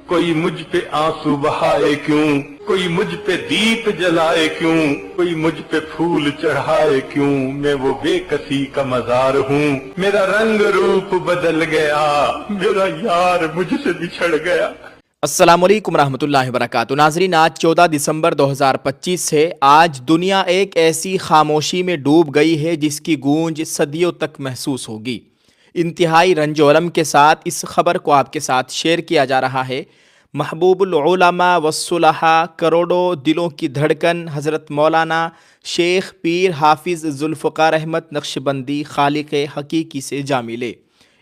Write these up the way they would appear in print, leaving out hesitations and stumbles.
कोई मुझ पे आंसू बहाए क्यों, कोई मुझ पे दीप जलाए क्यों, कोई मुझ पे फूल चढ़ाए क्यों, मैं वो बेकसी का मजार हूँ, मेरा रंग रूप बदल गया, मेरा यार मुझसे बिछड़ गया। अस्सलामुअलैकुम रहमतुल्लाहि वबरकातुहू। नाज़रीन, आज 14 दिसंबर 2025 है। आज दुनिया एक ऐसी खामोशी में डूब गई है जिसकी गूंज सदियों तक महसूस होगी। इंतहाई रंजो अलम के साथ इस खबर को आपके साथ शेयर किया जा रहा है। महबूबुल उलमा वस्सुलहा, करोड़ों दिलों की धड़कन, हज़रत मौलाना शेख पीर हाफिज़ ज़ुल्फ़िकार अहमद नक्शबंदी खालिक़ हकीकी से जा मिले।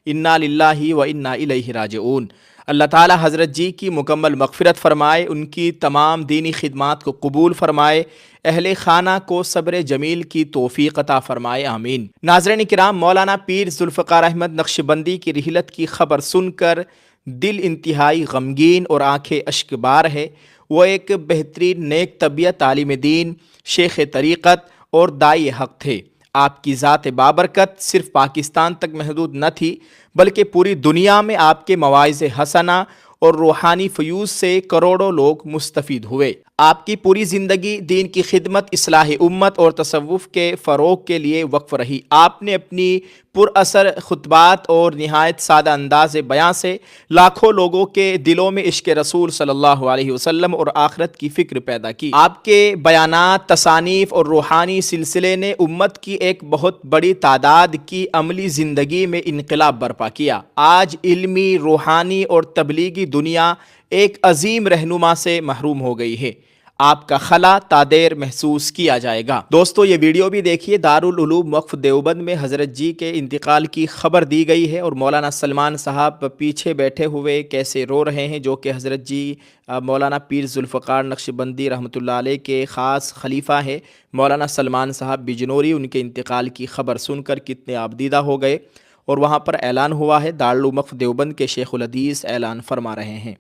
इन्ना लिल्लाहि व इन्ना इलैहि राजिऊन। अल्लाह ताला हज़रत जी की मुकम्मल मग़फ़िरत फ़रमाए, उनकी तमाम दीनी खिदमात को कबूल फ़रमाए, अहले खाना को सब्र जमील की तौफ़ीक़ अता फ़रमाए, आमीन। नाज़रीन किराम, मौलाना पीर ज़ुल्फ़िकार अहमद नक्शबंदी की रिहलत की ख़बर सुनकर दिल इंतहाई गमगीन और आँखें अश्कबार है। वो एक बेहतरीन नेक तबीयत आलिम दीन, शेख तरीक़त और दाई हक़ थे। आपकी ज़ात बाबरकत सिर्फ पाकिस्तान तक महदूद न थी, बल्कि पूरी दुनिया में आपके मवाइज़ हसना और रूहानी फ़यूज़ से करोड़ों लोग मुस्तफ़ीद हुए। आपकी पूरी ज़िंदगी दीन की खिदमत, इस्लाह उम्मत और तसव्वुफ़ के फ़रोग़ के लिए वक्फ़ रही। आपने अपनी पुरअसर खुतबात और निहायत सादा अंदाज़ बयां से लाखों लोगों के दिलों में इश्क़ रसूल सल्लल्लाहु अलैहि वसल्लम और आखिरत की फ़िक्र पैदा की। आपके बयानात, तसानीफ़ और रूहानी सिलसिले ने उम्मत की एक बहुत बड़ी तादाद की अमली ज़िंदगी में इनक़िलाब बर्पा किया। आज इल्मी, रूहानी और तबलीगी दुनिया एक अजीम रहनुमा से महरूम हो गई है। आपका खला तादेर महसूस किया जाएगा। दोस्तों, ये वीडियो भी देखिए। दारुल उलूम वक्फ देवबंद में हज़रत जी के इंतकाल की खबर दी गई है और मौलाना सलमान साहब पीछे बैठे हुए कैसे रो रहे हैं, जो कि हज़रत जी मौलाना पीर ज़ुल्फ़िकार नक्शबंदी रहमतुल्लाह अलैह के ख़ास खलीफा है। मौलाना सलमान साहब बिजनौरी उनके इंतकाल की खबर सुनकर कितने आबदीदा हो गए और वहाँ पर ऐलान हुआ है। दारुल उलूम वक्फ देवबंद के शेखुल हदीस ऐलान फरमा रहे हैं।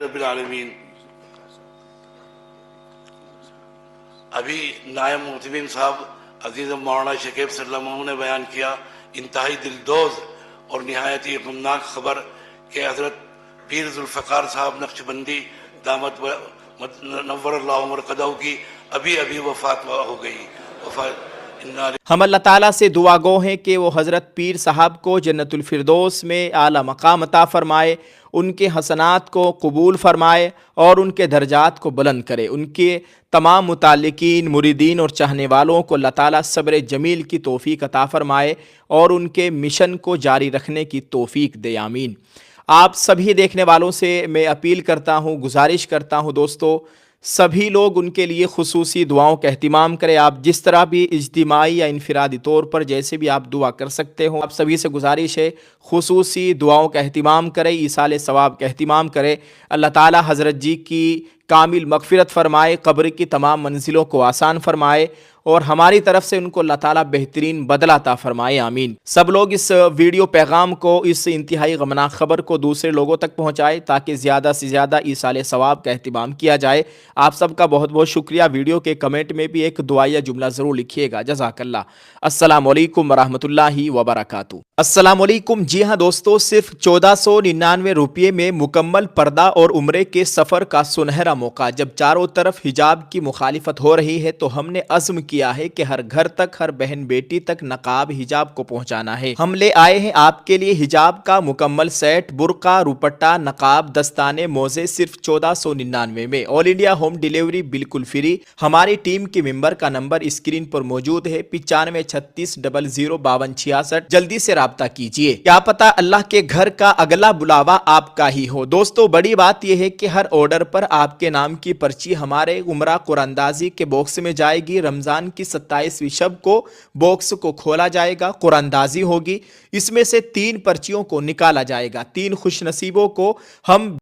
अभी नायब मोहतमिम साहब अजीज़ मौलाना शकीब सल्लल्लाहु ने बयान किया, इंतहाई दिलदोज़ और नहायत ही गमनाक खबर कि हज़रत पीर ज़ुल्फ़िकार साहब नक्शबंदी दामत नव्वरल्लाहु मरक़दहू की अभी अभी वफ़ात हो गई। हम अल्लाह ताला से दुआ गो हैं कि वो हज़रत पीर साहब को जन्नतुल फिरदौस में आला मकाम अता फ़रमाए, उनके हसनात को कबूल फ़रमाए और उनके दर्जात को बुलंद करे। उनके तमाम मुताल्लिकीन, मुरीदीन और चाहने वालों को अल्लाह ताला सब्र जमील की तौफ़ीक़ अता फ़रमाए और उनके मिशन को जारी रखने की तौफ़ीक़ दे, आमीन। आप सभी देखने वालों से मैं अपील करता हूँ, गुजारिश करता हूँ दोस्तों, सभी लोग उनके लिए खुसूसी दुआओं का एहतिमाम करें। आप जिस तरह भी इज्तिमाई या इनफरादी तौर पर जैसे भी आप दुआ कर सकते हो, आप सभी से गुजारिश है खुसूसी दुआओं का एहतिमाम करें, ईसाले सवाब का एहतिमाम करें। अल्लाह ताला हज़रत जी की कामिल मग़फ़िरत फ़रमाए, क़ब्र की तमाम मंजिलों को आसान फ़रमाए और हमारी तरफ से उनको अल्लाह ताला बेहतरीन बदला अता फ़रमाए, आमीन। सब लोग इस वीडियो पैगाम को, इस इंतहाई गमनाक ख़बर को दूसरे लोगों तक पहुँचाएँ ताकि ज़्यादा से ज़्यादा ईसाले सवाब का एहतिमाम किया जाए। आप सबका बहुत बहुत शुक्रिया। वीडियो के कमेंट में भी एक दुआया जुमला ज़रूर लिखिएगा। जज़ाकल्लाह। अस्सलामु अलैकुम वरहमतुल्लाहि वबरकातुहू। अस्सलामु अलैकुम। जी हाँ दोस्तों, सिर्फ 1499 रुपये में मुकम्मल पर्दा और उम्रे के सफ़र का सुनहरा मौका। जब चारों तरफ हिजाब की मुखालिफत हो रही है तो हमने अज़्म किया है कि हर घर तक, हर बहन बेटी तक नकाब हिजाब को पहुंचाना है। हम ले आए हैं आपके लिए हिजाब का मुकम्मल सेट, बुर्का, रुपट्टा, नकाब, दस्ताने, मोजे सिर्फ 1499 में। ऑल इंडिया होम डिलीवरी बिल्कुल फ्री। हमारी टीम के मेंबर का नंबर स्क्रीन पर मौजूद है, 9536005266। जल्दी से राब्ता कीजिए, क्या पता अल्लाह के घर का अगला बुलावा आपका ही हो। दोस्तों, बड़ी बात यह है कि हर ऑर्डर पर आपके नाम की पर्ची हमारे उमरा कुरानंदाजी के बॉक्स में जाएगी। रमजान की 27वीं शब को बॉक्स को खोला जाएगा, कुरानंदाजी होगी। इसमें से 3 पर्चियों को निकाला जाएगा। 3 खुशनसीबों को हम